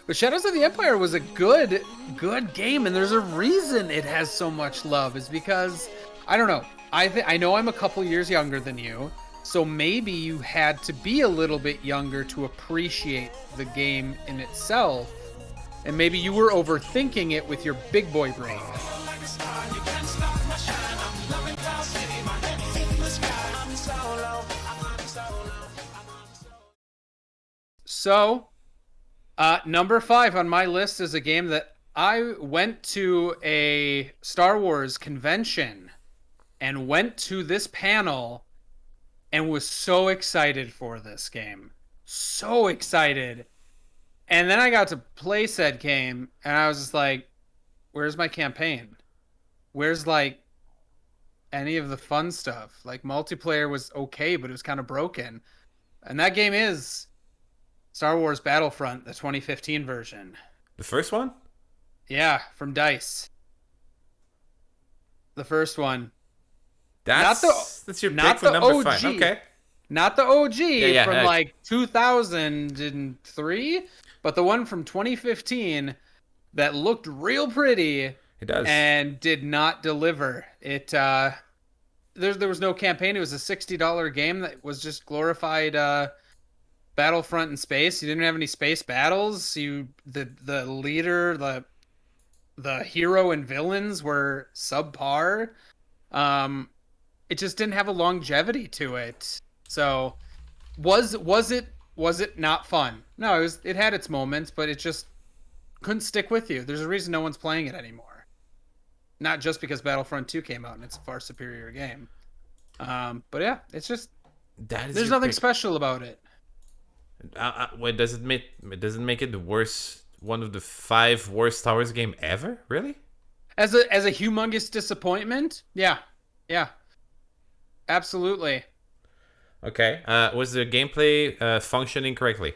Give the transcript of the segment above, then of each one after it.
But Shadows of the Empire was a good game, and there's a reason it has so much love. Is because I don't know. I know I'm a couple years younger than you, so maybe you had to be a little bit younger to appreciate the game in itself, and maybe you were overthinking it with your big boy brain. So, number 5 on my list is a game that I went to a Star Wars convention and went to this panel and was so excited for this game. So excited. And then I got to play said game and I was just like, where's my campaign? Where's like any of the fun stuff? Like multiplayer was okay, but it was kind of broken. And that game is Star Wars Battlefront, the 2015 version. The first one? Yeah, from DICE. The first one. That's your pick for number 5. Okay. Not the OG from like 2003, but the one from 2015 that looked real pretty. It does. And did not deliver. There was no campaign. It was a $60 game that was just glorified Battlefront in space. You didn't have any space battles. The leader, the hero and villains were subpar. It just didn't have a longevity to it. So was it not fun? No, it had its moments, but it just couldn't stick with you. There's a reason no one's playing it anymore. Not just because Battlefront 2 came out and it's a far superior game. But yeah, it's just there's nothing special about it. What does it make? Does it make it the worst? One of the 5 worst Star Wars game ever? Really? As a humongous disappointment? Yeah, absolutely. Okay. Was the gameplay functioning correctly?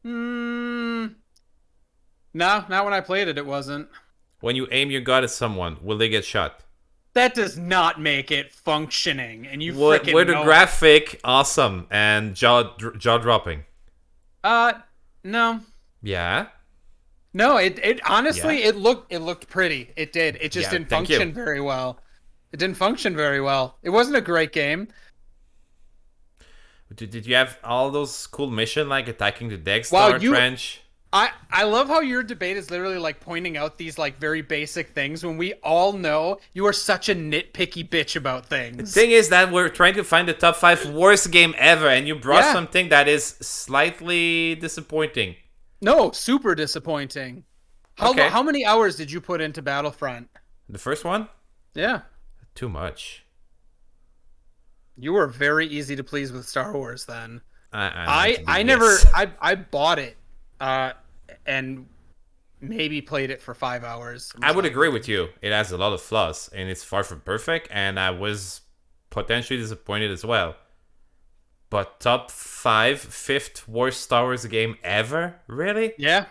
No, not when I played it. It wasn't. When you aim your gun at someone, will they get shot? That does not make it functioning, and you Were freaking the graphic awesome and jaw dropping? No. Yeah. No, it honestly it looked pretty. It did. It just didn't function very well. It didn't function very well. It wasn't a great game. Did you have all those cool missions like attacking the Death Star trench? I love how your debate is literally like pointing out these like very basic things when we all know you are such a nitpicky bitch about things. The thing is that we're trying to find the top 5 worst game ever, and you brought something that is slightly disappointing. No, super disappointing. How many hours did you put into Battlefront? The first one? Yeah. Too much. You were very easy to please with Star Wars then. I bought it and maybe played it for 5 hours. I would agree with you. It has a lot of flaws and it's far from perfect, and I was potentially disappointed as well. But top 5, 5th worst Star Wars game ever? Really? Yeah.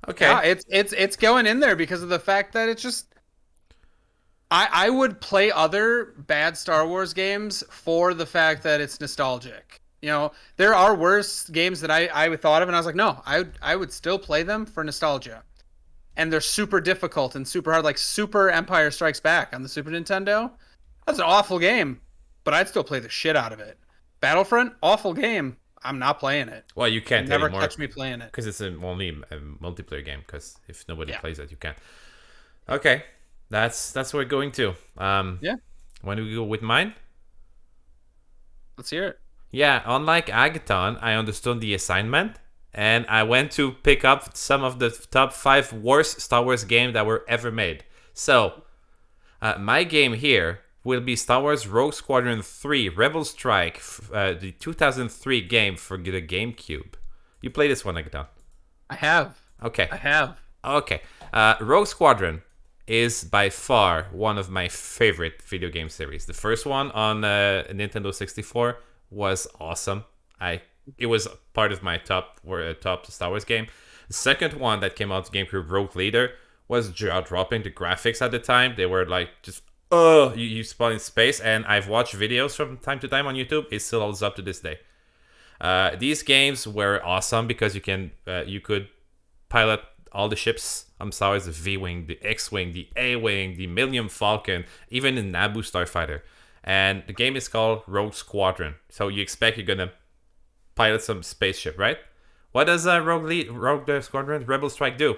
Okay. Yeah, it's going in there because of the fact that it's just I would play other bad Star Wars games for the fact that it's nostalgic. You know, there are worse games that I thought of, and I was like, no, I would still play them for nostalgia. And they're super difficult and super hard, like Super Empire Strikes Back on the Super Nintendo. That's an awful game, but I'd still play the shit out of it. Battlefront, awful game. I'm not playing it. Well, you can't never anymore, catch me playing it because it's only a multiplayer game. Because if nobody plays it, you can't. Okay. That's where we're going to. Yeah. When do we go with mine? Let's hear it. Yeah, unlike Agathon, I understood the assignment, and I went to pick up some of the top 5 worst Star Wars games that were ever made. So, my game here will be Star Wars Rogue Squadron 3 Rebel Strike, the 2003 game for the GameCube. You play this one, Agathon? I have. Okay. I have. Okay. Rogue Squadron is by far one of my favorite video game series. The first one on Nintendo 64 was awesome. It was part of my top Star Wars game. The second one that came out to GameCube, Rogue Leader, was jaw-dropping. The graphics at the time, they were like just you spawn in space, and I've watched videos from time to time on YouTube. It still holds up to this day. These games were awesome because you could pilot all the ships. I'm sorry, the V-wing, the X-wing, the A-wing, the Millennium Falcon, even the Naboo starfighter. And the game is called Rogue Squadron. So you expect you're gonna pilot some spaceship, right? What does Rogue Squadron Rebel Strike do?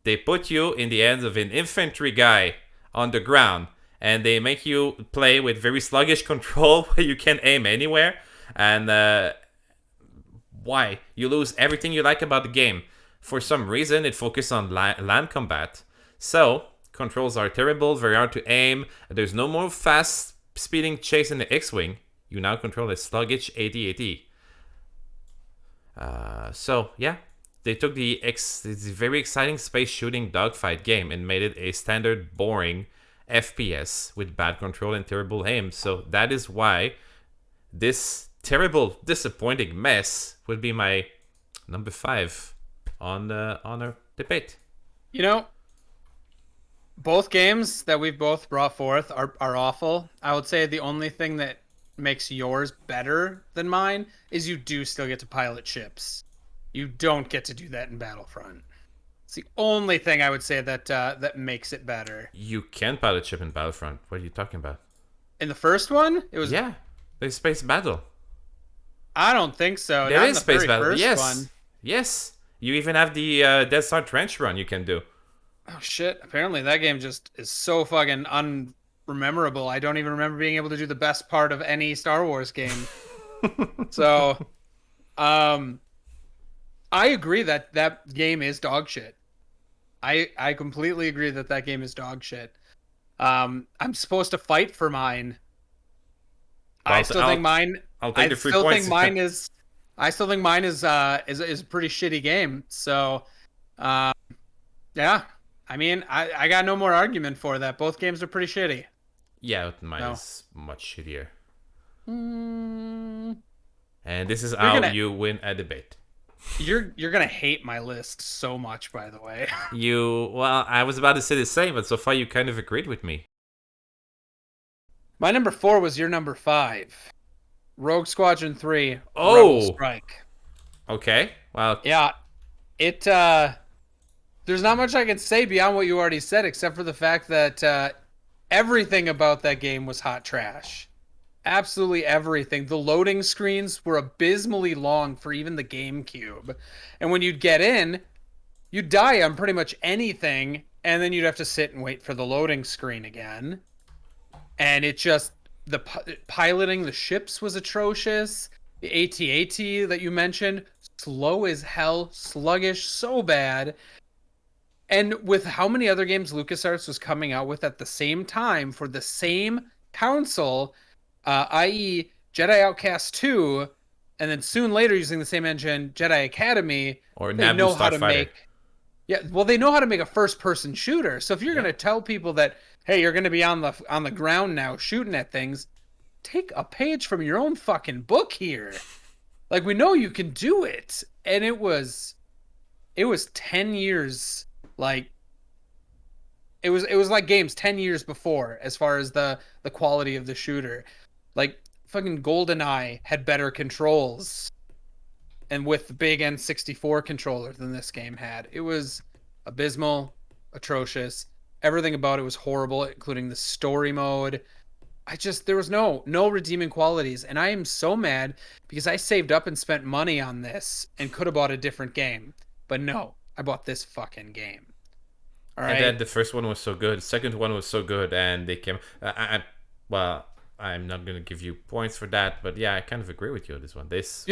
They put you in the hands of an infantry guy on the ground, and they make you play with very sluggish control where you can aim anywhere. And why? You lose everything you like about the game. For some reason, it focuses on land combat. So, controls are terrible, very hard to aim. There's no more fast speeding chase in the X-Wing. You now control a sluggish AT-AT. So, yeah. They took this very exciting space shooting dogfight game and made it a standard boring FPS with bad control and terrible aim. So that is why this terrible, disappointing mess would be my number 5 on our debate. You know, both games that we've both brought forth are awful. I would say the only thing that makes yours better than mine is you do still get to pilot ships. You don't get to do that in Battlefront. It's the only thing I would say that makes it better. You can pilot ship in Battlefront. What are you talking about? In the first one, it was there's space battle. I don't think so. There Not is in the space battle. first Yes, one. yes. You even have the Death Star trench run you can do. Oh shit! Apparently that game just is so fucking unrememberable. I don't even remember being able to do the best part of any Star Wars game. So, I agree that that game is dog shit. I completely agree that that game is dog shit. I'm supposed to fight for mine. I still think mine. I'll take the 3 points. I still think mine is a pretty shitty game. So, yeah. I mean, I got no more argument for that. Both games are pretty shitty. Yeah, mine is much shittier. Mm. And this is how you win a debate. You're gonna hate my list so much, by the way. Well, I was about to say the same, but so far you kind of agreed with me. My number 4 was your number 5. Rogue Squadron 3. Oh, Rebel Strike. Okay. Well, yeah. It there's not much I can say beyond what you already said, except for the fact that everything about that game was hot trash. Absolutely everything. The loading screens were abysmally long for even the GameCube. And when you'd get in, you'd die on pretty much anything, and then you'd have to sit and wait for the loading screen again. And it just, the piloting the ships was atrocious. The AT-AT that you mentioned, slow as hell, sluggish, so bad. And with how many other games LucasArts was coming out with at the same time for the same console, i.e. Jedi Outcast 2, and then soon later using the same engine, Jedi Academy, or they know how to make. Yeah, well, they know how to make a first-person shooter. So if you're going to tell people that, hey, you're going to be on the ground now shooting at things, take a page from your own fucking book here. Like, we know you can do it. And it was 10 years, like, it was like games 10 years before as far as the quality of the shooter. Like, fucking GoldenEye had better controls and with the big N64 controller than this game had. It was abysmal, atrocious. Everything about it was horrible, including the story mode. There was no redeeming qualities. And I am so mad because I saved up and spent money on this and could have bought a different game. But no, I bought this fucking game. All right. And then the first one was so good. The second one was so good. And they came... I'm not going to give you points for that. But yeah, I kind of agree with you on this one. These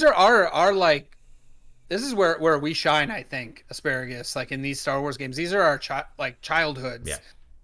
are our like... This is where we shine, I think, Asparagus. Like in these Star Wars games, these are our childhoods. Yeah.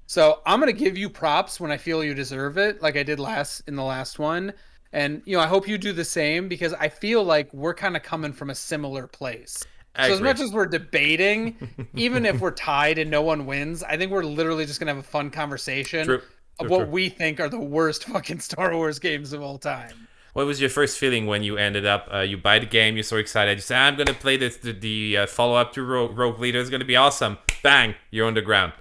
So I'm gonna give you props when I feel you deserve it, like I did in the last one. And I hope you do the same because I feel like we're kind of coming from a similar place. So as much as we're debating, even if we're tied and no one wins, I think we're literally just gonna have a fun conversation of what we think are the worst fucking Star Wars games of all time. What was your first feeling when you ended up, you buy the game, you're so excited, you say, I'm going to play the follow-up to Rogue Leader, it's going to be awesome. Bang, you're on the ground.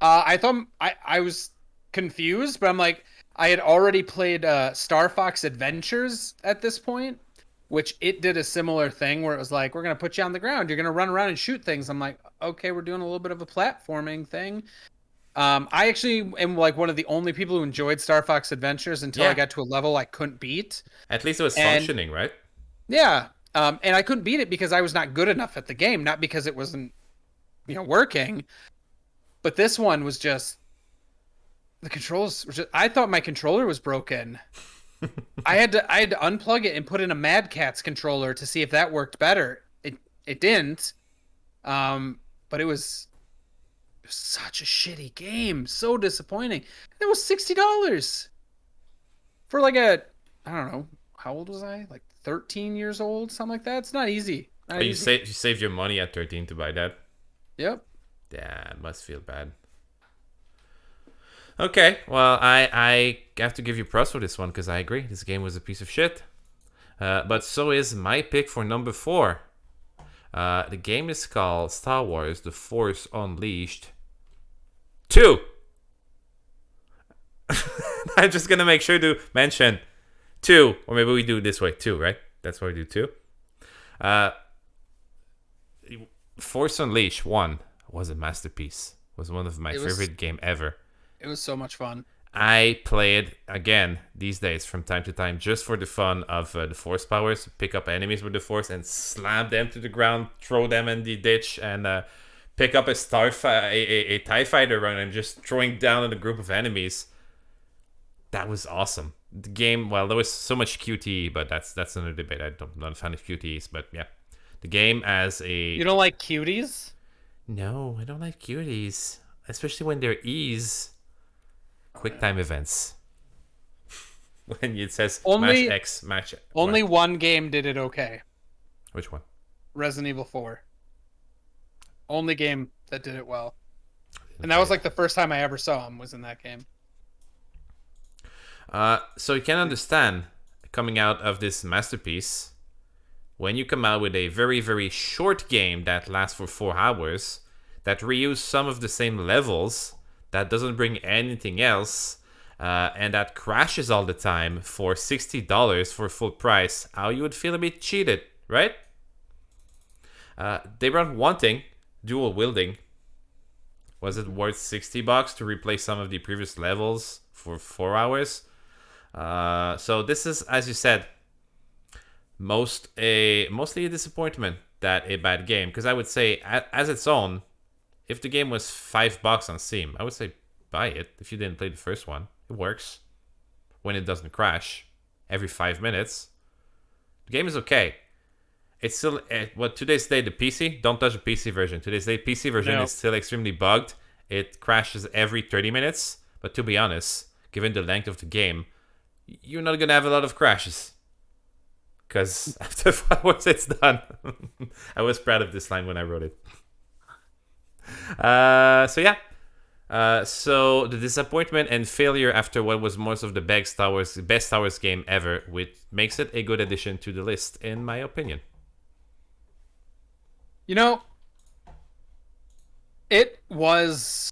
I thought, I was confused, but I'm like, I had already played Star Fox Adventures at this point, which it did a similar thing where it was like, we're gonna put you on the ground, you're gonna run around and shoot things. I'm like, okay, we're doing a little bit of a platforming thing. I actually am like one of the only people who enjoyed Star Fox Adventures until I Yeah. got to a level I couldn't beat. At least it was And functioning, right? yeah, and I couldn't beat it because I was not good enough at the game, not because it wasn't, working. But this one was just the controls were just, I thought my controller was broken. I had to unplug it and put in a Mad Catz controller to see if that worked better. It didn't. But it was such a shitty game, so disappointing. It was $60 for like a, I don't know, how old was I? Like 13 years old, something like that. It's not easy. Oh, Not you easy. saved your money at 13 to buy that. Yep. Yeah, it must feel bad. Okay, well, I have to give you props for this one because I agree. This game was a piece of shit. But so is my pick for number 4. The game is called Star Wars The Force Unleashed 2. I'm just gonna make sure to mention 2, or maybe we do it this way 2, right? That's why we do 2. Uh, Force Unleashed 1 was a masterpiece. Was one of my It was favorite game ever. it was so much fun. I play it again these days from time to time just for the fun of the force powers. Pick up enemies with the force and slam them to the ground, throw them in the ditch, and pick up a TIE fighter run and just throwing down on a group of enemies. That was awesome. The game, well, there was so much QTE, but that's another debate. I'm not a fan of QTEs, but yeah. The game as a... You don't like cuties? No, I don't like cuties. Especially when they're E's. QuickTime events. When it says match Only X, match only what? one game did it okay. Which one? Resident Evil 4. Only game that did it well. And that was like the first time I ever saw him was in that game. So you can understand coming out of this masterpiece when you come out with a very, very short game that lasts for 4 hours, that reuse some of the same levels, that doesn't bring anything else, and that crashes all the time for $60 for full price, how you would feel a bit cheated, right? They brought one thing, dual wielding. Was it worth $60 to replace some of the previous levels for 4 hours? So this is, as you said, mostly a disappointment that a bad game. Because I would say, as its own, if the game was $5 on Steam, I would say buy it if you didn't play the first one. It works when it doesn't crash every 5 minutes. The game is okay. It's still, today's day, the PC, don't touch the PC version. Today's day, PC version No. is still extremely bugged. It crashes every 30 minutes. But to be honest, given the length of the game, you're not going to have a lot of crashes. Because after 5 hours, it's done. I was proud of this line when I wrote it. So the disappointment and failure after what was most of the best Star Wars game ever, which makes it a good addition to the list, in my opinion. You know, it was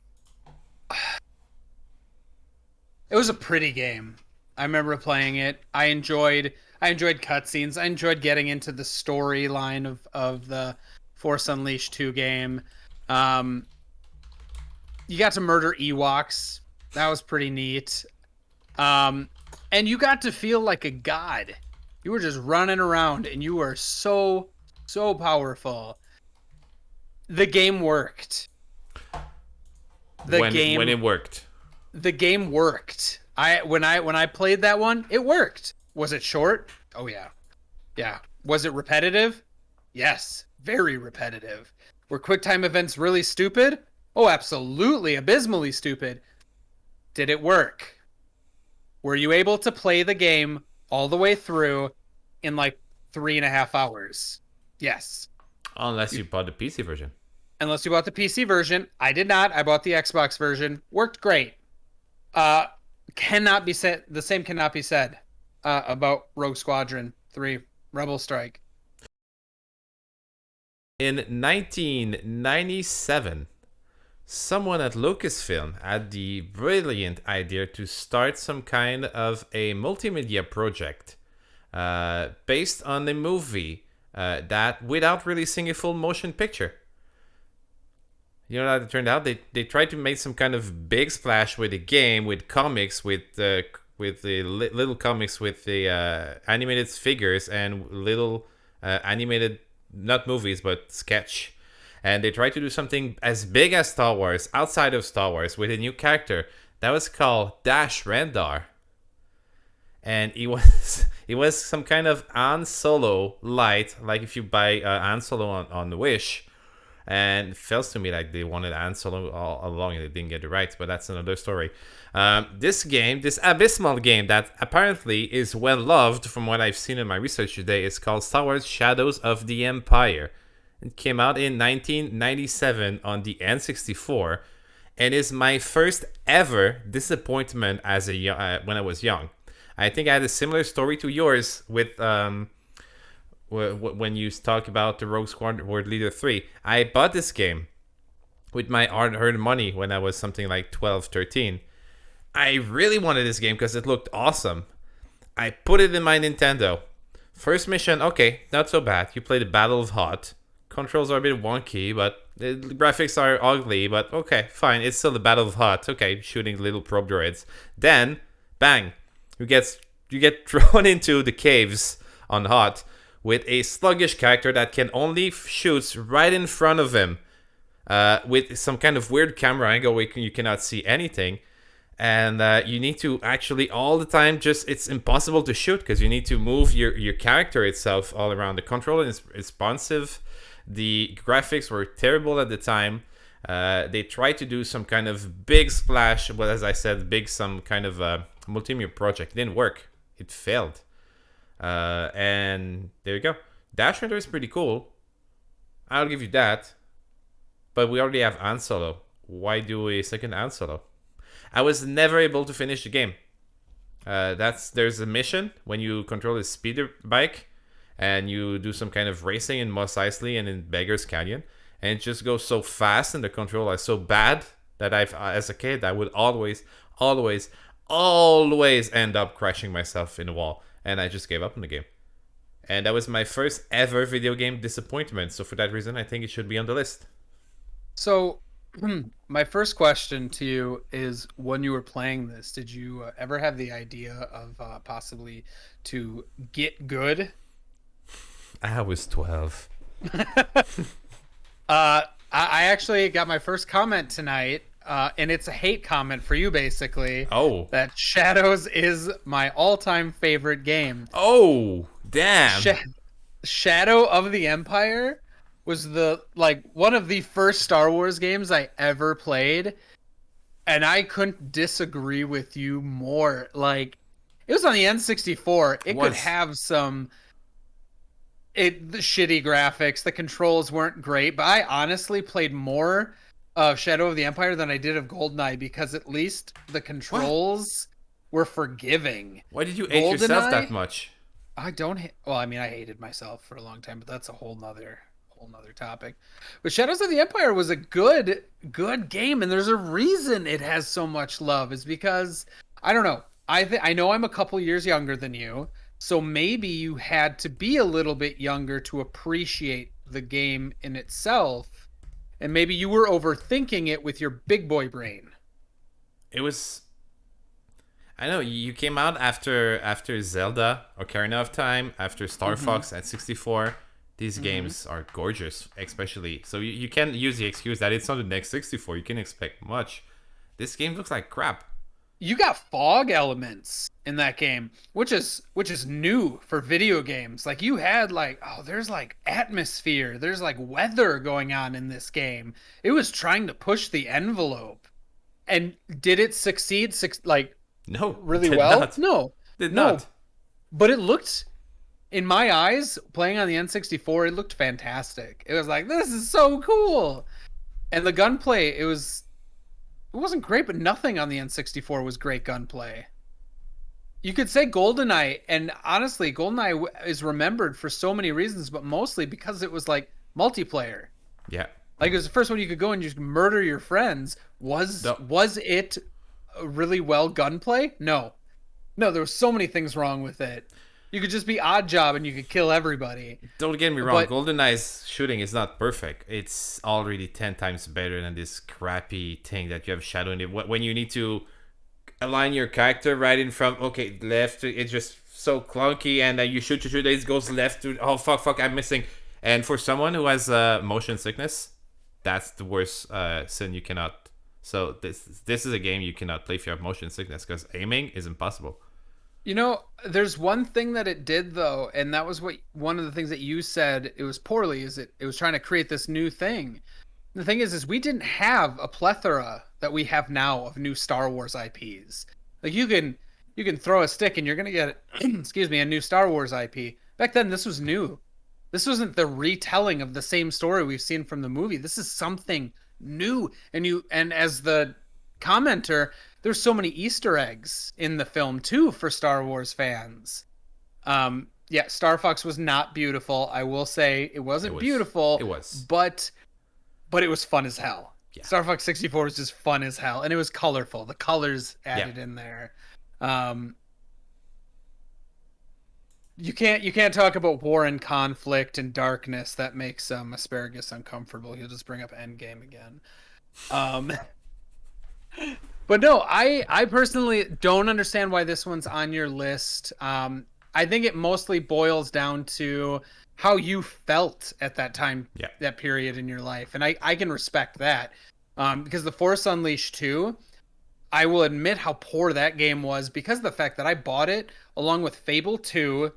a pretty game. I remember playing it. I enjoyed cutscenes. I enjoyed getting into the storyline of the Force Unleashed 2 game. You got to murder Ewoks. That was pretty neat. And you got to feel like a god. You were just running around and you were so powerful. The game worked. When it worked. The game worked. When I played that one, it worked. Was it short? Oh yeah. Yeah. Was it repetitive? Yes. Very repetitive. Were QuickTime events really stupid? Oh, absolutely. Abysmally stupid. Did it work? Were you able to play the game all the way through in like 3.5 hours? Yes. Unless you bought the PC version. Unless you bought the PC version. I did not. I bought the Xbox version. Worked great. Cannot be said. The same cannot be said about Rogue Squadron 3 Rebel Strike. In 1997, someone at Lucasfilm had the brilliant idea to start some kind of a multimedia project based on a movie that without releasing a full motion picture. You know how it turned out? They tried to make some kind of big splash with a game, with comics, with the little comics, with the animated figures and little animated, not movies, but sketch. And they tried to do something as big as Star Wars, outside of Star Wars, with a new character that was called Dash Rendar. And it was some kind of Han Solo light, like if you buy Han Solo on Wish. And it feels to me like they wanted Han Solo all along and they didn't get it right, but that's another story. This game, this abysmal game that apparently is well loved from what I've seen in my research today, is called Star Wars Shadows of the Empire. It came out in 1997 on the N64 and is my first ever disappointment as when I was young. I think I had a similar story to yours with when you talk about the Rogue Squadron World Leader 3. I bought this game with my hard-earned money when I was something like 12, 13. I really wanted this game because it looked awesome. I put it in my Nintendo. First mission, okay, not so bad. You play the Battle of Hoth. Controls are a bit wonky, but the graphics are ugly, but okay, fine. It's still the Battle of Hoth. Okay, shooting little probe droids. Then, bang, you get thrown into the caves on Hoth with a sluggish character that can only shoot right in front of him with some kind of weird camera angle where you cannot see anything. And you need to actually all the time it's impossible to shoot because you need to move your character itself all around. The controller is responsive. The graphics were terrible at the time. They tried to do some kind of big splash, but as I said, some kind of multimedia project. It didn't work. It failed. And there you go. Dash Runner is pretty cool. I'll give you that. But we already have Han Solo. Why do a second Han Solo? I was never able to finish the game. There's a mission when you control a speeder bike and you do some kind of racing in Mos Eisley and in Beggar's Canyon, and it just goes so fast and the control is so bad that as a kid, I would always end up crashing myself in the wall, and I just gave up on the game. And that was my first ever video game disappointment. So for that reason, I think it should be on the list. So, my first question to you is, when you were playing this, did you ever have the idea of possibly to get good? I was 12. I actually got my first comment tonight, and it's a hate comment for you, basically. Oh. That Shadows is my all-time favorite game. Oh, damn. Shadow of the Empire was one of the first Star Wars games I ever played, and I couldn't disagree with you more. Like, it was on the N64. It could have the shitty graphics. The controls weren't great, but I honestly played more of Shadow of the Empire than I did of GoldenEye, because at least the controls were forgiving. Why did you hate yourself that much? I don't. Well, I mean, I hated myself for a long time, but that's a whole nother topic. But Shadows of the Empire was a good game, and there's a reason it has so much love. Is because I don't know. I know I'm a couple years younger than you, so maybe you had to be a little bit younger to appreciate the game in itself, and maybe you were overthinking it with your big boy brain. It was. I know you came out after Zelda, Ocarina of Time, after Star Fox at 64. These games are gorgeous, especially. So you can't use the excuse that it's on the next 64. You can expect much. This game looks like crap. You got fog elements in that game, which is new for video games. Like, you had there's atmosphere, there's weather going on in this game. It was trying to push the envelope. And did it succeed? No, really well? Not. No, did not. But it looked, in my eyes, playing on the N64, it looked fantastic. It was like, this is so cool. And the gunplay, it wasn't great, but nothing on the N64 was great gunplay. You could say GoldenEye, and honestly, GoldenEye is remembered for so many reasons, but mostly because it was multiplayer. Yeah. Like it was the first one you could go and just murder your friends. Was No, was it really well gunplay? No. No, there were so many things wrong with it. You could just be odd job and you could kill everybody. don't get me wrong. But GoldenEye's shooting is not perfect. It's already 10 times better than this crappy thing that you have shadow in it. When you need to align your character right in front, okay, left, it's just so clunky, and you shoot, it goes left to, oh fuck, I'm missing. And for someone who has motion sickness, that's the worst sin you cannot. So this is a game you cannot play if you have motion sickness because aiming is impossible. there's one thing that it did though, and that was what one of the things that you said it was poorly is it was trying to create this new thing. The thing is we didn't have a plethora that we have now of new Star Wars IPs. Like you can throw a stick and you're gonna get excuse me, a new Star Wars IP. Back then this was new. This wasn't the retelling of the same story we've seen from the movie. This is something new. And as the commenter, there's so many Easter eggs in the film too for Star Wars fans. Yeah, Star Fox was not beautiful. I will say it wasn't beautiful. It was. But it was fun as hell. Yeah. Star Fox 64 was just fun as hell, and it was colorful. The colors added in there. You can't talk about war and conflict and darkness. That makes Asparagus uncomfortable. He'll just bring up Endgame again. But no, I personally don't understand why this one's on your list. I think it mostly boils down to how you felt at that time, that period in your life, and I can respect that. Because The Force Unleashed 2, I will admit how poor that game was because of the fact that I bought it along with Fable 2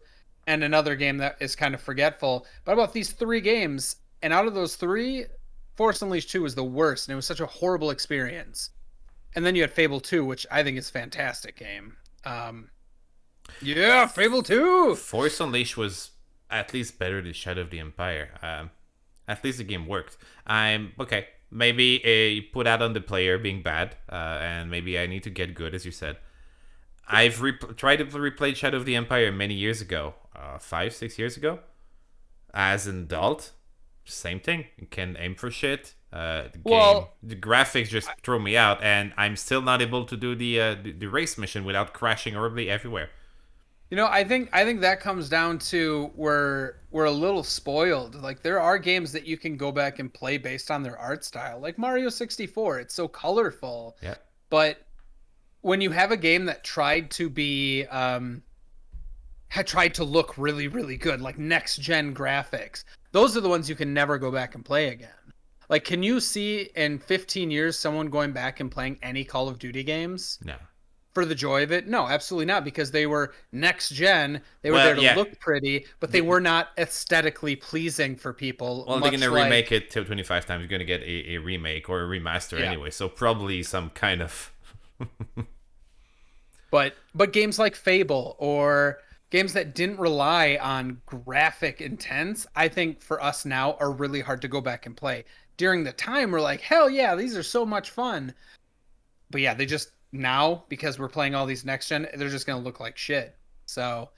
and another game that is kind of forgetful. But I bought these 3 games, and out of those 3, Force Unleashed 2 was the worst, and it was such a horrible experience. And then you had Fable 2, which I think is a fantastic game. Yeah, Fable 2! Force Unleashed was at least better than Shadow of the Empire. At least the game worked. I'm okay. Maybe you put that on the player being bad, and maybe I need to get good, as you said. I've tried to replay Shadow of the Empire many years ago, 5-6 years ago, as an adult. Same thing. You can aim for shit. The graphics just throw me out, and I'm still not able to do the race mission without crashing horribly everywhere. I think that comes down to we're a little spoiled. Like there are games that you can go back and play based on their art style, like Mario 64. It's so colorful. Yeah. But when you have a game that tried to be had tried to look really, really good, like next gen graphics, those are the ones you can never go back and play again. Like, can you see in 15 years someone going back and playing any Call of Duty games? No. For the joy of it? No, absolutely not, because they were next gen. They were there to look pretty, but they were not aesthetically pleasing for people. Well, they're going to remake it till 25 times. You're going to get a remake or a remaster anyway, so probably some kind of... But games like Fable or games that didn't rely on graphic intents, I think for us now are really hard to go back and play. During the time, we're like, hell yeah, these are so much fun. But yeah, they just... now, because we're playing all these next gen, they're just going to look like shit. So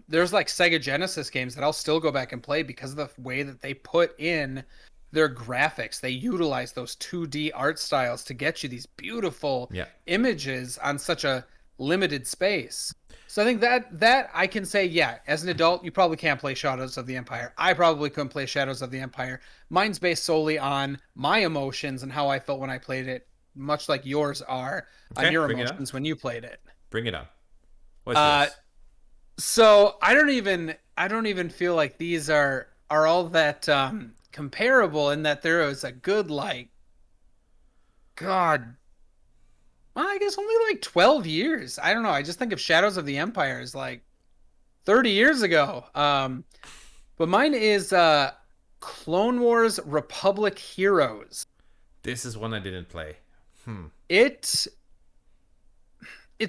there's like Sega Genesis games that I'll still go back and play because of the way that they put in their graphics. They utilize those 2D art styles to get you these beautiful images on such a limited space. So I think that I can say, yeah, as an adult, you probably can't play Shadows of the Empire. I probably couldn't play Shadows of the Empire. Mine's based solely on my emotions and how I felt when I played it, much like yours are on your emotions when you played it. Bring it on. What's yours? So I don't even feel like these are all that comparable in that there is a good I guess only like 12 years. I don't know. I just think of Shadows of the Empire as like 30 years ago. But mine is Clone Wars Republic Heroes. This is one I didn't play. It's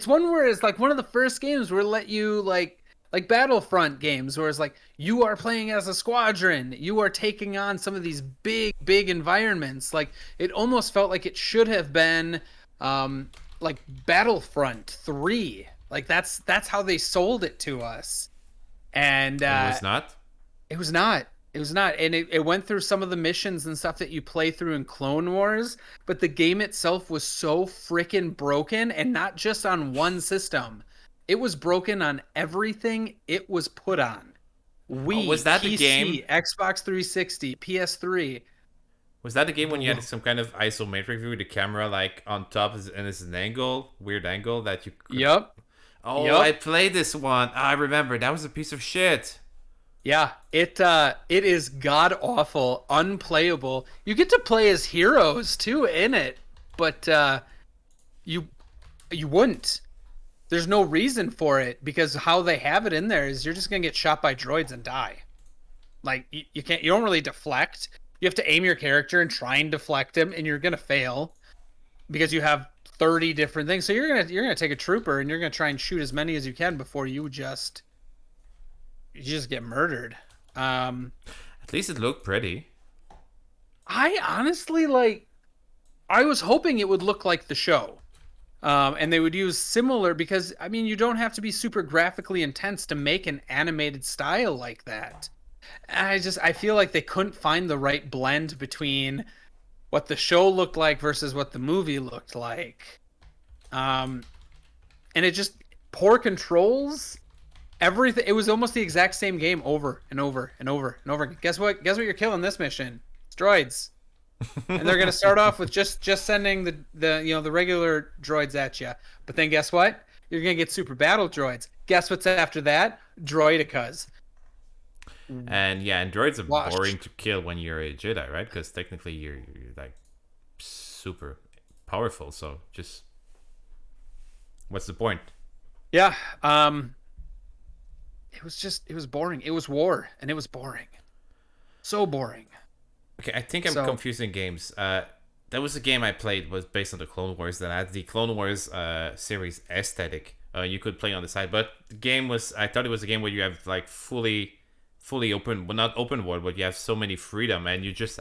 one where it's like one of the first games where it let you like Battlefront games where it's like you are playing as a squadron, you are taking on some of these big environments. Like it almost felt like it should have been like Battlefront 3. Like that's how they sold it to us. And it was not. It was not. It was not, and it went through some of the missions and stuff that you play through in Clone Wars, but the game itself was so freaking broken, and not just on one system. It was broken on everything it was put on. Oh, was Wii, that the game? PC, Xbox 360, PS3. Was that the game when you The, had some kind of isometric view with the camera like on top and it's an angle, weird angle that you could. yep, Oh, I yep. played this one. I remember that was a piece of shit. Yeah, it is god awful, unplayable. You get to play as heroes too in it, but you you wouldn't. There's no reason for it because how they have it in there is you're just gonna get shot by droids and die. Like you can't, you don't really deflect. You have to aim your character and try and deflect him, and you're gonna fail because you have 30 different things. So you're gonna take a trooper and you're gonna try and shoot as many as you can before you just get murdered. Um, At least it looked pretty. I honestly like. I was hoping it would look like the show. And they would use similar because I mean you don't have to be super graphically intense to make an animated style like that. I feel like they couldn't find the right blend between what the show looked like versus what the movie looked like. Um, and it just poor controls, everything. It was almost the exact same game over and over and over and over. Guess what? Guess what? You're killing this mission. It's droids, and they're gonna start off with just sending the regular droids at you. But then guess what? You're gonna get super battle droids. Guess what's after that? Droidicas. And yeah, and droids are Wash. boring to kill when you're a Jedi, right? Because technically you're like super powerful. So just what's the point? Yeah. It was boring. It was war, and it was boring. So boring. Okay, I think I'm So confusing games. That was a game I played was based on the Clone Wars that had the Clone Wars series aesthetic. You could play on the side, but the game was I thought it was a game where you have like fully open, well not open world, but you have so many freedom and you just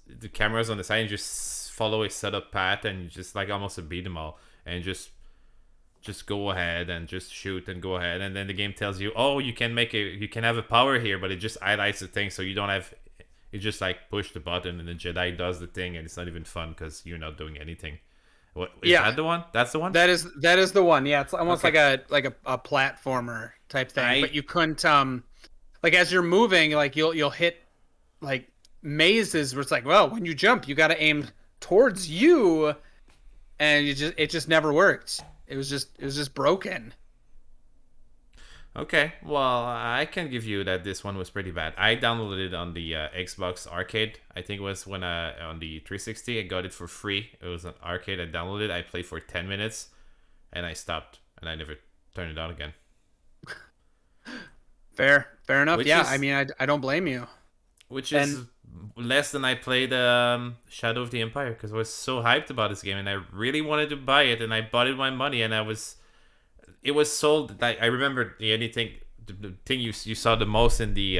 the cameras on the side and just follow a set up path and you just like almost a beat them all and just go ahead and just shoot and go ahead and then the game tells you oh you can have a power here but it just highlights the thing so you don't have you just like push the button and the Jedi does the thing and it's not even fun because you're not doing anything. What is yeah, that the one? That's the one. that is the one. Yeah, it's almost Okay. like a platformer type thing, I but you couldn't like as you're moving, like you'll hit like mazes where it's like, well, when you jump, you got to aim towards you, and it just never worked. It was just broken. Okay, well, I can give you that this one was pretty bad. I downloaded it on the Xbox Arcade. I think it was when on the 360 I got it for free. It was an arcade. I downloaded it. I played for 10 minutes and I stopped and I never turned it on again. Fair enough. Which Yeah, I is mean, I don't blame you. which And is less than I played Shadow of the Empire because I was so hyped about this game and I really wanted to buy it and I bought it with my money and it was sold. Like I remember the thing you saw the most in the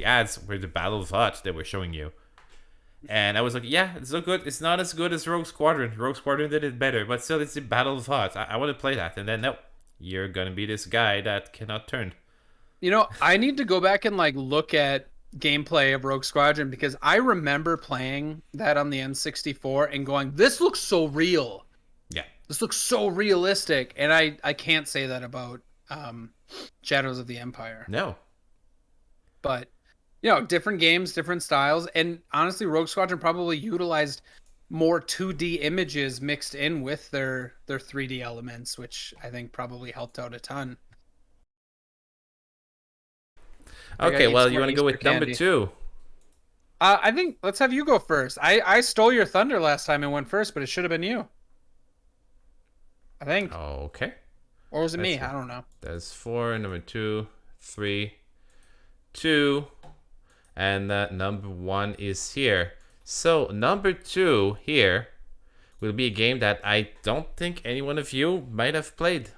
ads were the Battle of Hutt they were showing you, and I was like, yeah, it's so good. It's not as good as Rogue Squadron. Rogue Squadron did it better, but still, it's the Battle of Hutt. I want to play that, and then no, you're gonna be this guy that cannot turn. I need to go back and like look at gameplay of Rogue Squadron because I remember playing that on the N64 and going, "This looks so real. Yeah. This looks so realistic." And I can't say that about Shadows of the Empire. No. But different games, different styles, and honestly, Rogue Squadron probably utilized more 2D images mixed in with their 3D elements, which I think probably helped out a ton. I gotta Okay. eat Well, some you more want to go Easter with number candy. two? I think let's have you go first. I stole your thunder last time and went first, but it should have been you. I think, Okay. or was it Let's me? see. I don't know. That's four. Number two, three, two, and number one is here. So number two here will be a game that I don't think any one of you might have played.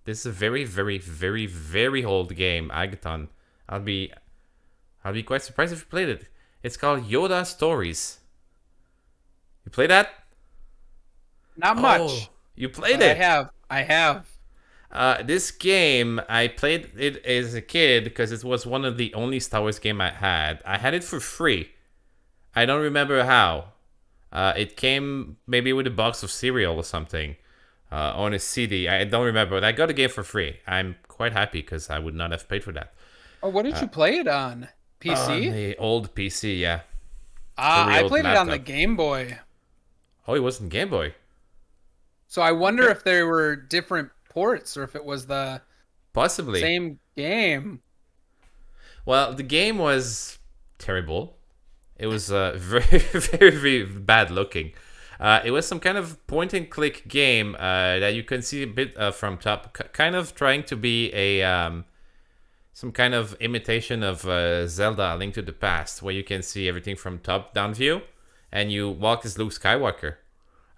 This is a very, very, very, very old game, Agathon. I'll be quite surprised if you played it. It's called Yoda Stories. You play that? Not Oh, much, you played but I it. have. I have. This game, I played it as a kid because it was one of the only Star Wars game I had. I had it for free. I don't remember how. It came maybe with a box of cereal or something on a CD. I don't remember, but I got a game for free. I'm quite happy because I would not have paid for that. Oh, what did you play it on? On PC? the old PC, yeah. Very I old played it on the laptop. Game Boy. Oh, it wasn't Game Boy. So I wonder Okay. if there were different ports or if it was the Possibly. same game. Well, the game was terrible. It was very, very, very bad looking. It was some kind of point and click game that you can see a bit from top, kind of trying to be a some kind of imitation of Zelda: A Link to the Past, where you can see everything from top down view, and you walk as Luke Skywalker,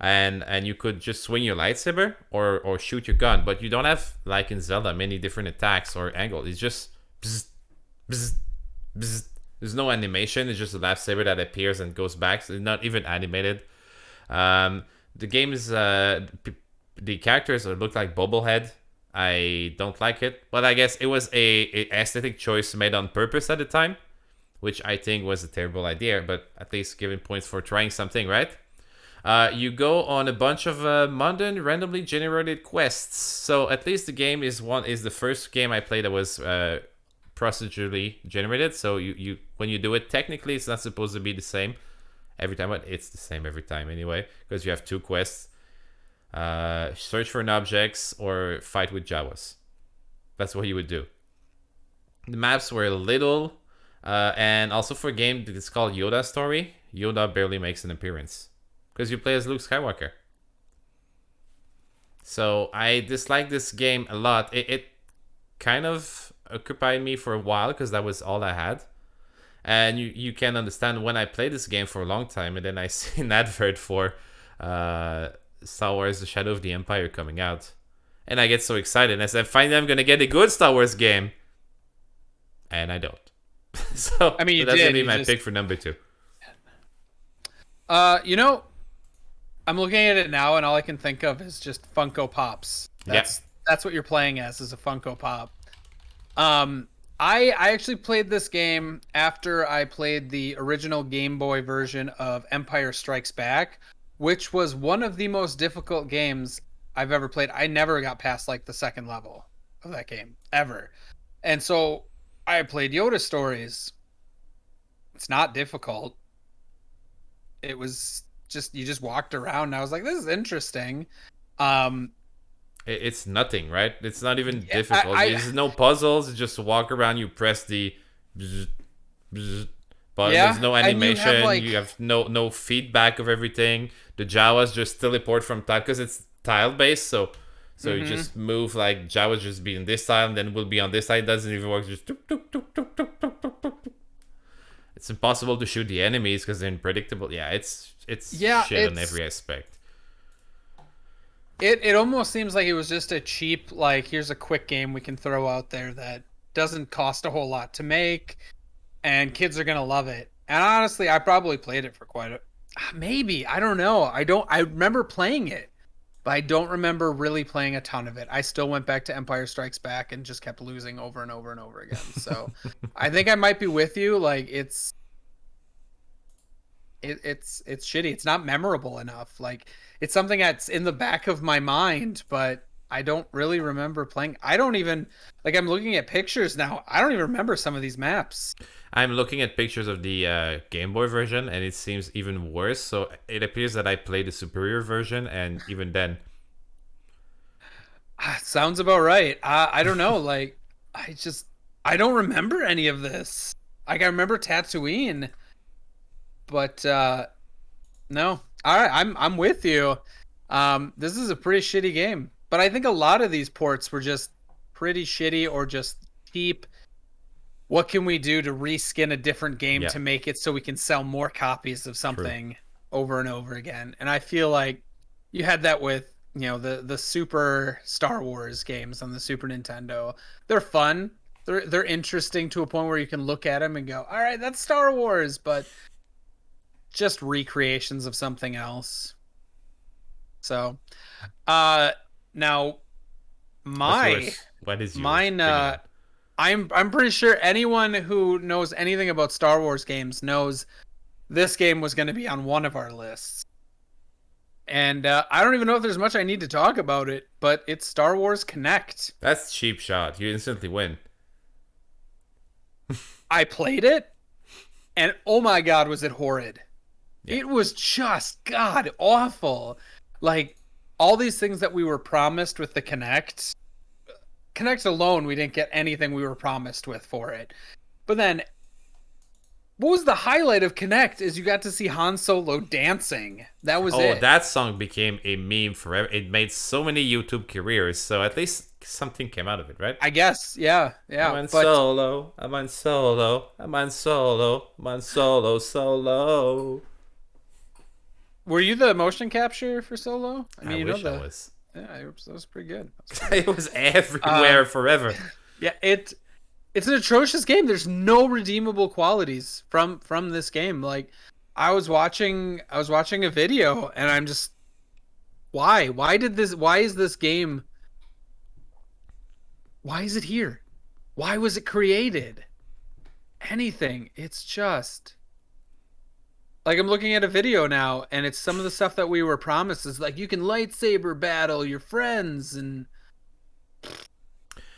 and you could just swing your lightsaber or shoot your gun, but you don't have like in Zelda many different attacks or angles. It's just bzz, bzz, bzz. There's no animation. It's just a lightsaber that appears and goes back. So it's not even animated. The game is the characters look like bobblehead. I don't like it, but I guess it was a aesthetic choice made on purpose at the time, which I think was a terrible idea. But at least giving points for trying something, right? You go on a bunch of mundane, randomly generated quests. So at least the game is the first game I played that was procedurally generated. So you when you do it, technically it's not supposed to be the same every time, but it's the same every time anyway, because you have two quests: search for an objects or fight with Jawas. That's what you would do. The maps were little, and also for a game that is called Yoda Story, Yoda barely makes an appearance because you play as Luke Skywalker. So I dislike this game a lot. It kind of occupied me for a while because that was all I had. And you can understand when I played this game for a long time, and then I see an advert for Star Wars: The Shadow of the Empire coming out, and I get so excited. And I said, finally, I'm gonna get a good Star Wars game, and I don't. so, I mean, so you that's gonna did. be You my just, pick for number two. you know, I'm looking at it now, and all I can think of is just Funko Pops. Yeah, That's what you're playing as, is a Funko Pop. I actually played this game after I played the original Game Boy version of Empire Strikes Back, which was one of the most difficult games I've ever played. I never got past like the second level of that game ever. And so I played Yoda Stories. It's not difficult. It was just you just walked around and I was like, this is interesting. Um it's nothing, right? It's not even yeah, difficult. There's no puzzles. You just walk around. You press the bzz, bzz, button. There's yeah, no and you have animation. like You have no feedback of everything. The Jawas just teleport from tile because it's tile based. So you mhm. just move like Jawas just be in this tile and then will be on this side. It doesn't even work. Just tuk, tuk, tuk, tuk, tuk, tuk, tuk, tuk, tuk. It's impossible to shoot the enemies because they're unpredictable. Yeah, it's Yeah, shit on every aspect. it almost seems like it was just a cheap, like, here's a quick game we can throw out there that doesn't cost a whole lot to make and kids are gonna love it. And honestly, I probably played it for quite a maybe. I don't know. I remember playing it, but I don't remember really playing a ton of it. I still went back to Empire Strikes Back and just kept losing over and over and over again. So I think I might be with you. Like it's shitty. It's not memorable enough. Like it's something that's in the back of my mind, but I don't really remember playing. I don't even like I'm looking at pictures now. I don't even remember some of these maps. I'm looking at pictures of the Game Boy version, and it seems even worse. So it appears that I played the superior version, and even then, Sounds about right. I don't know. Like I don't remember any of this. Like I remember Tatooine, but no. All right, I'm with you. This is a pretty shitty game, but I think a lot of these ports were just pretty shitty or just cheap. What can we do to reskin a different game yeah, to make it so we can sell more copies of true. something over and over again? And I feel like you had that with, the Super Star Wars games on the Super Nintendo. They're fun. They're interesting to a point where you can look at them and go, "All right, that's Star Wars," but just recreations of something else. So, uh now What's My yours? What is yours? mine Bring it on. I'm pretty sure anyone who knows anything about Star Wars games knows this game was going to be on one of our lists. And I don't even know if there's much I need to talk about it, but it's Star Wars Kinect. That's cheap shot. You instantly win. I played it, and oh my god, was it horrid. Yeah. It was just god awful. Like all these things that we were promised with the Kinect alone, we didn't get anything we were promised with for it. But then what was the highlight of Kinect is you got to see Han Solo dancing. That was Oh, it. that song became a meme forever. It made so many YouTube careers, so at least something came out of it, right? I guess, yeah, yeah. I'm on But solo. I'm on solo. I'm on solo. I'm on solo. were you the motion capture for Solo? I mean, I you know wish I was. yeah, that was pretty good. That was pretty It was everywhere Um, forever. yeah, it's an atrocious game. There's no redeemable qualities from this game. Like I was watching a video and I'm just why is this game why is it here? Why was it created? Anything. It's just like I'm looking at a video now and it's some of the stuff that we were promised is like you can lightsaber battle your friends and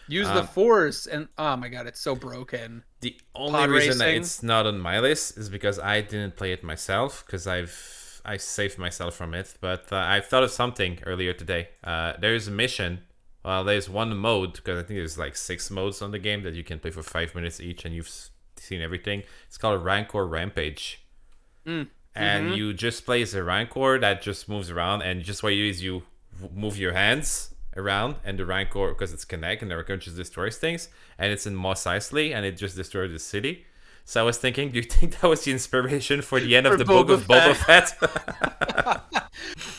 use the Um, force and oh my god, it's so broken. The only Pod reason that racing. it's not on my list is because I didn't play it myself because I saved myself from it. But I thought of something earlier today. There's a mission. Well, there's one mode because I think there's like 6 modes on the game that you can play for 5 minutes each, and you've seen everything. It's called Rancor Rampage, Mm. and Mhm. you just play as a Rancor that just moves around, and just what you do is you move your hands around, and the Rancor, because it's Kinect, and the Rancor just destroys things, and it's in Mos Eisley, and it just destroyed the city. So I was thinking, do you think that was the inspiration for the end For of the book Boba of Boba Fett?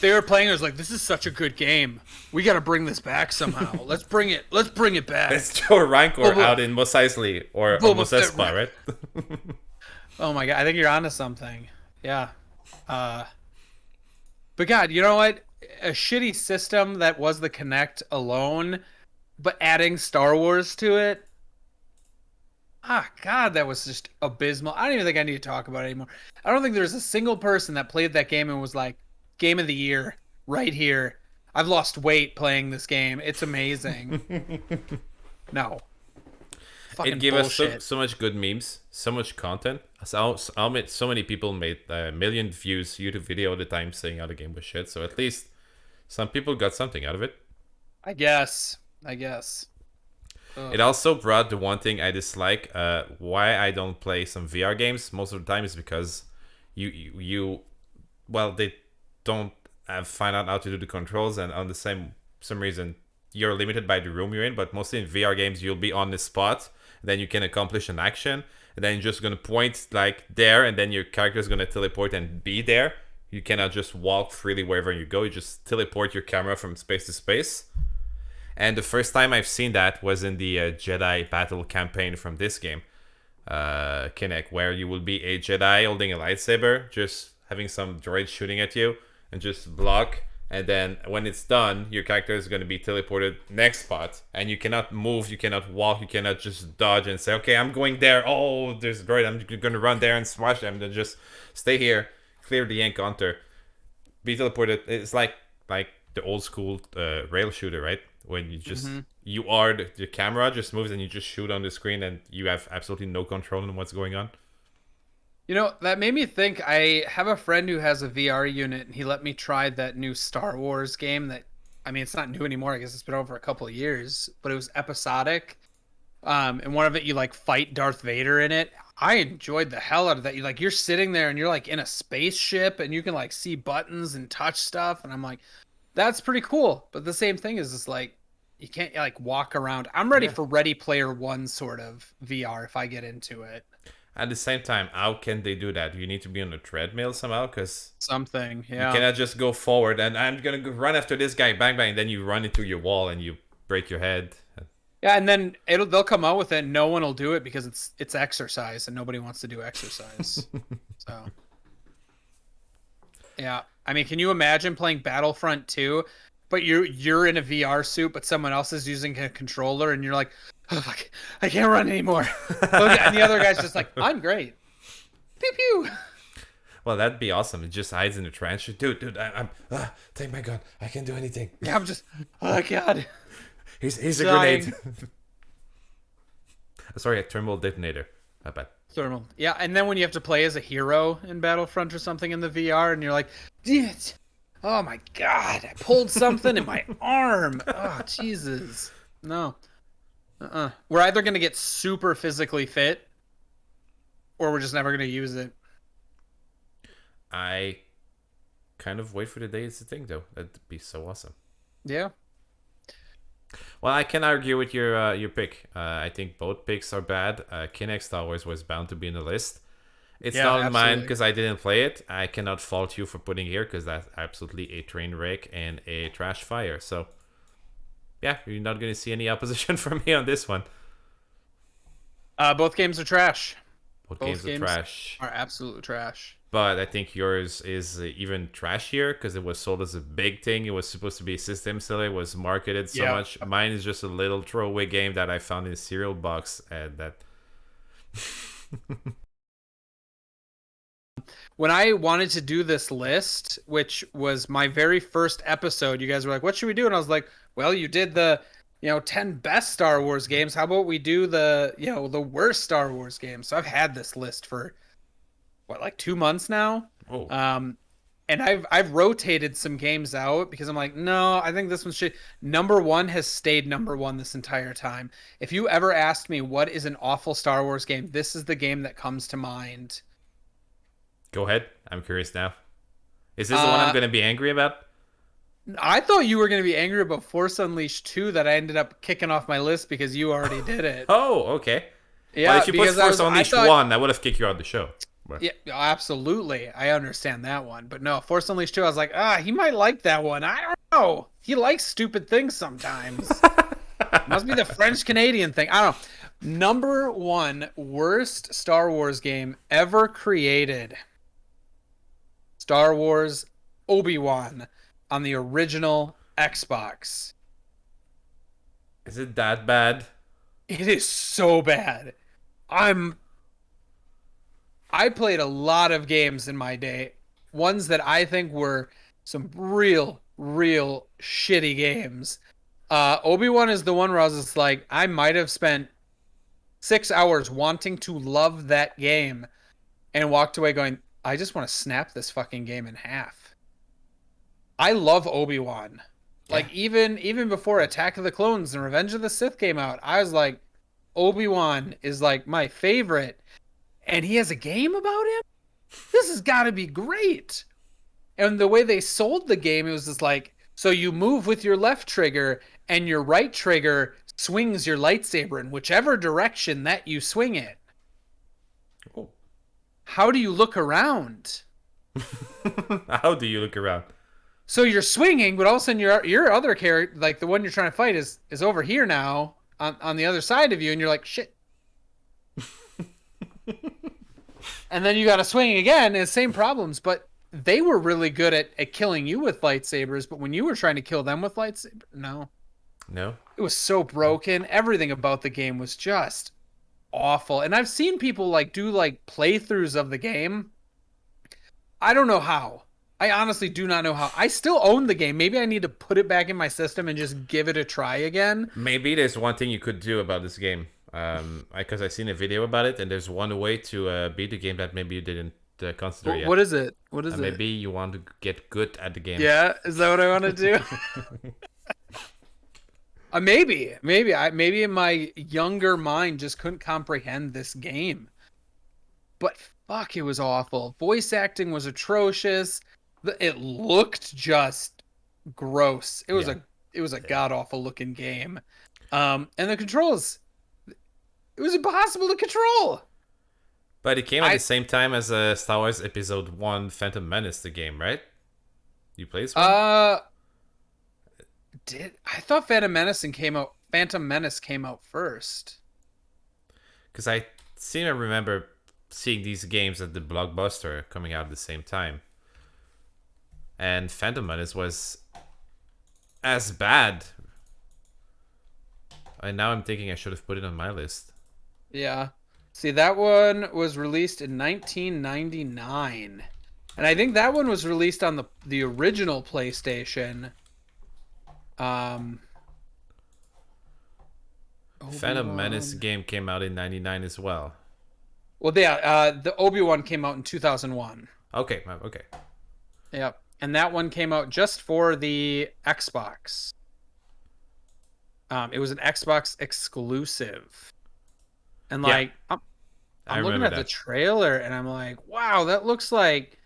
They were playing. It was like, this is such a good game. We got to bring this back somehow. Let's bring it. Let's bring it back. Let's throw a Rancor Boba- out in Mos Eisley or Boba Mos Fett Espa, right? Oh my god, I think you're onto something. Yeah. But God, you know what? A shitty system that was the Kinect alone, but adding Star Wars to it. Ah, God, that was just abysmal. I don't even think I need to talk about it anymore. I don't think there's a single person that played that game and was like, "Game of the year, right here." I've lost weight playing this game. It's amazing. No, fucking It gave us bullshit. so much good memes, so much content. So many people made a million views YouTube video at the time saying how the game was shit. So at least some people got something out of it. I guess. I guess. Ugh. It also brought the one thing I dislike. Why I don't play some VR games most of the time is because well, they don't have find out how to do the controls, and on the some reason you're limited by the room you're in. But mostly in VR games, you'll be on the spot, then you can accomplish an action, and then you're just gonna point like there, and then your character is gonna teleport and be there. You cannot just walk freely wherever you go. You just teleport your camera from space to space. And the first time I've seen that was in the Jedi Battle campaign from this game, Kinect, where you will be a Jedi holding a lightsaber, just having some droid shooting at you, and just block. And then when it's done, your character is going to be teleported next spot, and you cannot move, you cannot walk, you cannot just dodge and say, "Okay, I'm going there. Oh, there's a droid. I'm going to run there and smash them." Then just stay here, clear the encounter, be teleported. It's like the old school rail shooter, right? When you just you are the camera just moves and you just shoot on the screen and you have absolutely no control on what's going on. You know, that made me think. I have a friend who has a VR unit, and he let me try that new Star Wars game that, I mean, it's not new anymore. I guess it's been over a couple of years, but it was episodic. And one of it, you like fight Darth Vader in it. I enjoyed the hell out of that. You're sitting there and you're like in a spaceship and you can like see buttons and touch stuff. And I'm like, that's pretty cool. But the same thing is just like, you can't like walk around. I'm ready for Ready Player One sort of VR if I get into it. At the same time, how can they do that? You need to be on a treadmill somehow, because Something, you yeah. cannot just go forward and I'm gonna go run after this guy, bang bang, then you run into your wall and you break your head. Yeah, and then they'll come out with it. And no one will do it because it's exercise, and nobody wants to do exercise. So, yeah, I mean, can you imagine playing Battlefront 2 but you're in a VR suit, but someone else is using a controller, and you're like, oh fuck, I can't run anymore. Okay, and the other guy's just like, I'm great. Pew pew. Well, that'd be awesome. It just hides in the trench. Dude, I'm take my gun. I can't do anything. Yeah, I'm just, oh god. He's a Dying. grenade. Sorry, a thermal detonator. My bad. Thermal. Yeah, and then when you have to play as a hero in Battlefront or something in the VR, and you're like, "It, oh my god, I pulled something in my arm. Oh Jesus, no. We're either gonna get super physically fit, or we're just never gonna use it. I kind of wait for the day it's a thing, though. That'd be so awesome. Yeah. Well, I can argue with your pick. I think both picks are bad. Kinect Star Wars was bound to be in the list. It's Yeah, not mine absolutely. because I didn't play it. I cannot fault you for putting here because that's absolutely a train wreck and a trash fire. So, yeah, you're not going to see any opposition from me on this one. Both games are trash. Both Both games are games trash. are absolute trash. But I think yours is even trashier because it was sold as a big thing. It was supposed to be a system seller. It was marketed so Yeah. much. Mine is just a little throwaway game that I found in a cereal box. And that. When I wanted to do this list, which was my very first episode, you guys were like, "What should we do?" And I was like, "Well, you did the, 10 best Star Wars games. How about we do the, the worst Star Wars games?" So I've had this list for what, like 2 months now. Oh. And I've rotated some games out because I'm like, no, I think this one should. Number one has stayed number one this entire time. If you ever asked me what is an awful Star Wars game, this is the game that comes to mind. Go ahead. I'm curious now. Is this the one I'm going to be angry about? I thought you were going to be angry about Force Unleashed 2 that I ended up kicking off my list because you already did it. Oh, okay. Yeah, Well, if you put because Force Unleashed 1, I would have kicked you out of the show. But... Yeah, absolutely. I understand that one. But no, Force Unleashed 2, I was like, he might like that one. I don't know. He likes stupid things sometimes. Must be the French-Canadian thing. I don't know. Number one worst Star Wars game ever created. Star Wars Obi-Wan on the original Xbox. Is it that bad? It is so bad. I played a lot of games in my day, ones that I think were some real shitty games. Obi-Wan is the one where I was just like, I might have spent 6 hours wanting to love that game and walked away going, I just want to snap this fucking game in half. I love Obi-Wan. Yeah. Like even before Attack of the Clones and Revenge of the Sith came out, I was like, Obi-Wan is like my favorite. And he has a game about him? This has got to be great. And the way they sold the game, it was just like, so you move with your left trigger and your right trigger swings your lightsaber in whichever direction that you swing it. Oh. How do you look around? How do you look around? So you're swinging, but all of a sudden your other character, like the one you're trying to fight, is over here now on the other side of you, and you're like, shit. And then you got to swing again, and same problems, but they were really good at killing you with lightsabers, but when you were trying to kill them with lightsabers, no. No? It was so broken. Everything about the game was just awful. And I've seen people do playthroughs of the game. I don't know how. I honestly do not know how. I still own the game. Maybe I need to put it back in my system and just give it a try again. Maybe there's one thing you could do about this game. Because I seen a video about it, and there's one way to beat the game that maybe you didn't consider yet. What is it? What is it? Maybe you want to get good at the game. Yeah, is that what I want to do? Maybe in my younger mind just couldn't comprehend this game. But fuck, it was awful. Voice acting was atrocious. It looked just gross. It was a god awful looking game. And the controls, it was impossible to control. But it came at the same time as Star Wars Episode 1 Phantom Menace, the game, right? You played this one? I thought Phantom Menace came out first. Because I seem to remember seeing these games at the Blockbuster coming out at the same time. And Phantom Menace was... as bad. And now I'm thinking I should have put it on my list. Yeah. See, that one was released in 1999. And I think that one was released on the original PlayStation. Um Phantom Menace Obi-Wan. game came out in '99 as well. Well, yeah, the Obi-Wan came out in 2001. Okay, okay. Yep. And that one came out just for the Xbox. It was an Xbox exclusive. And Yeah, like I I'm looking remember at the that. trailer and I'm like, wow, that looks like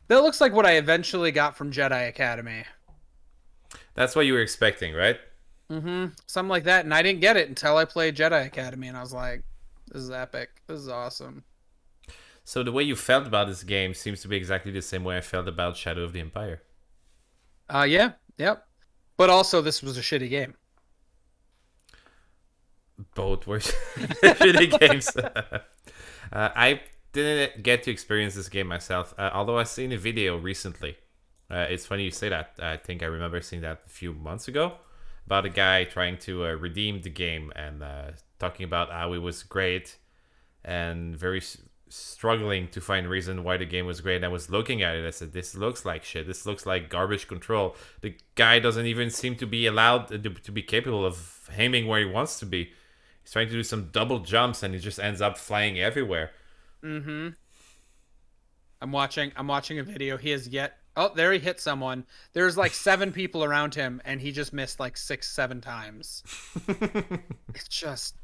what I eventually got from Jedi Academy. That's what you were expecting, right? Mm-hmm. Something like that. And I didn't get it until I played Jedi Academy and I was like, this is epic. This is awesome. So the way you felt about this game seems to be exactly the same way I felt about Shadow of the Empire. Yeah, yep. But also this was a shitty game. Both were shitty games. I didn't get to experience this game myself, although I've seen a video recently. It's funny you say that. I think I remember seeing that a few months ago about a guy trying to redeem the game and talking about how it was great and very struggling to find reason why the game was great. I was looking at it. I said, "This looks like shit. This looks like garbage control." The guy doesn't even seem to be allowed to be capable of aiming where he wants to be. He's trying to do some double jumps and he just ends up flying everywhere. Mm-hmm. I'm watching a video. He has yet Oh, there he hit someone. There's like 7 people around him and he just missed like 6, 7 times. It's just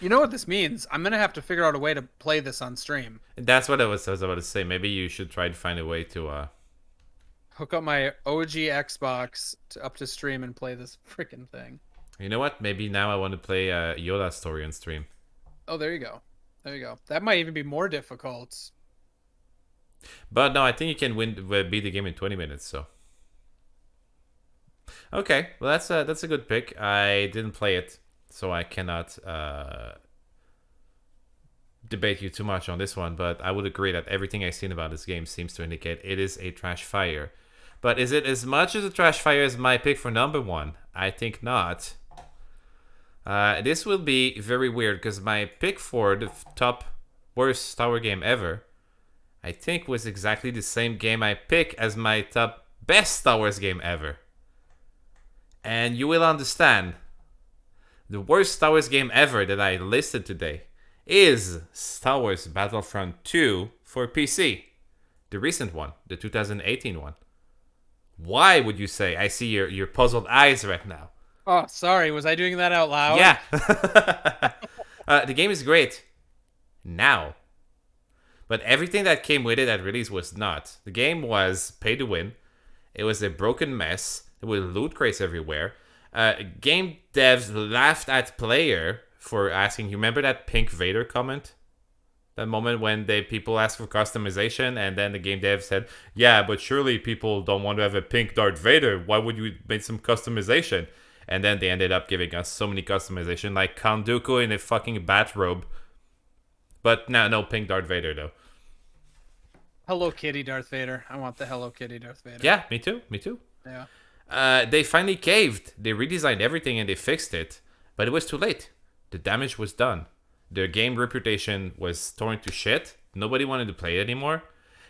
you know what this means? I'm gonna have to figure out a way to play this on stream. That's what I was about to say. Maybe you should try to find a way to. Hook up my OG Xbox up to stream and play this freaking thing. You know what? Maybe now I want to play Yoda story on stream. Oh, there you go. There you go. That might even be more difficult. But no, I think you can beat the game in 20 minutes. So. Okay, well that's a good pick. I didn't play it, so I cannot debate you too much on this one. But I would agree that everything I've seen about this game seems to indicate it is a trash fire. But is it as much as a trash fire as my pick for number one? I think not. This will be very weird because my pick for the top worst Star Wars game ever, I think, was exactly the same game I pick as my top best Star Wars game ever. And you will understand, the worst Star Wars game ever that I listed today is Star Wars Battlefront 2 for PC. The recent one, the 2018 one. Why would you say? I see your puzzled eyes right now. Oh, sorry. Was I doing that out loud? Yeah. The game is great now. But everything that came with it at release was not. The game was pay to win. It was a broken mess. There were loot crates everywhere. Game devs laughed at player for asking. You remember that Pink Vader comment? That moment when people asked for customization, and then the game dev said, "Yeah, but surely people don't want to have a pink Darth Vader. Why would you make some customization?" And then they ended up giving us so many customization, like Count Dooku in a fucking bathrobe. But no pink Darth Vader though. Hello Kitty Darth Vader. I want the Hello Kitty Darth Vader. Yeah, me too. Yeah. They finally caved. They redesigned everything and they fixed it. But it was too late. The damage was done. Their game reputation was torn to shit. Nobody wanted to play it anymore.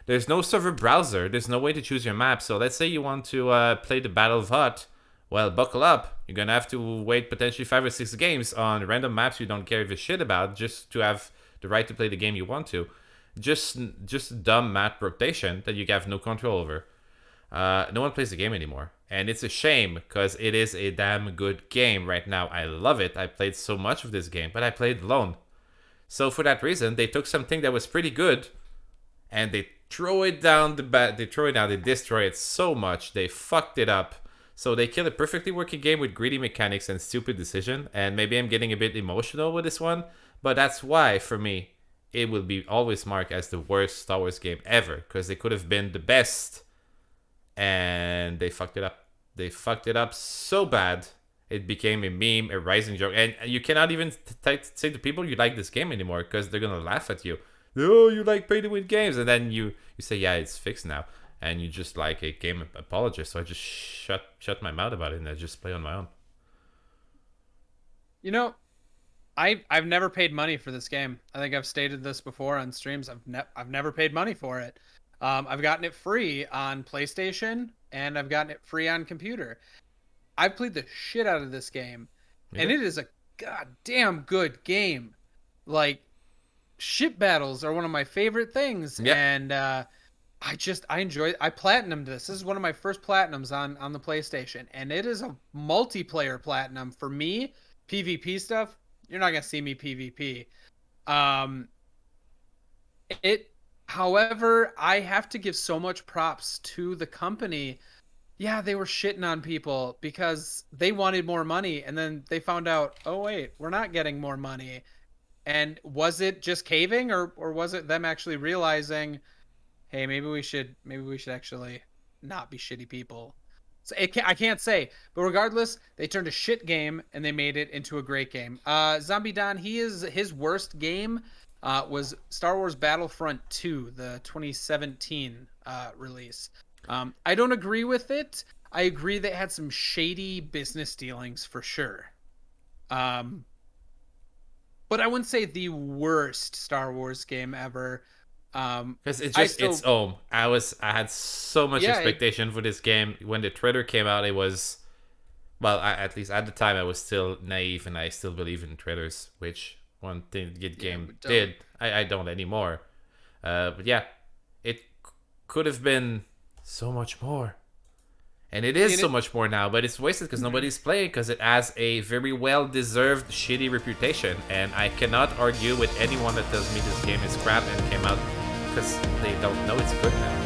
There's no server browser. There's no way to choose your map. So let's say you want to play the Battle of Hutt. Well, buckle up. You're going to have to wait potentially 5 or 6 games on random maps you don't care a shit about just to have the right to play the game you want to. Just dumb map rotation that you have no control over. No one plays the game anymore. And it's a shame because it is a damn good game right now. I love it. I played so much of this game, but I played alone. So for that reason, they took something that was pretty good and they throw it down they destroy it so much. They fucked it up. So they killed a perfectly working game with greedy mechanics and stupid decision. And maybe I'm getting a bit emotional with this one, but that's why, for me, it will be always marked as the worst Star Wars game ever. Because they could have been the best. And they fucked it up. They fucked it up so bad. It became a meme, a rising joke. And you cannot even say to people you like this game anymore. Because they're going to laugh at you. Oh, you like pay-to-win games. And then you say, yeah, it's fixed now. and you just like a game apologist. So I just shut my mouth about it, and I just play on my own. You know, I've never paid money for this game. I think I've stated this before on streams. I've never paid money for it. I've gotten it free on PlayStation and I've gotten it free on computer. I've played the shit out of this game, and it is a goddamn good game. Like, ship battles are one of my favorite things, Yeah. and I enjoy. I platinumed this. This is one of my first platinums on the PlayStation, and it is a multiplayer platinum for me. PvP stuff, you're not gonna see me PvP. Um, it, however, I have to give so much props to the company. Yeah, they were shitting on people because they wanted more money, and then they found out, oh wait, we're not getting more money. And was it just caving, or was it them actually realizing, hey, maybe we should actually not be shitty people? So I can't say, but regardless, they turned a shit game and they made it into a great game. Zombie Don, his worst game was Star Wars Battlefront 2, the 2017 release. I don't agree with it. I agree they had some shady business dealings for sure. But I wouldn't say the worst Star Wars game ever. Because it's I had so much expectation for this game. When the trailer came out, it was, well, at least at the time I was still naive, and I still believe in trailers, which one thing the game did. I don't anymore. But yeah, it could have been so much more. And it is so much more now, but it's wasted because nobody's playing, because it has a very well-deserved shitty reputation. And I cannot argue with anyone that tells me this game is crap and came out, because they don't know it's good now.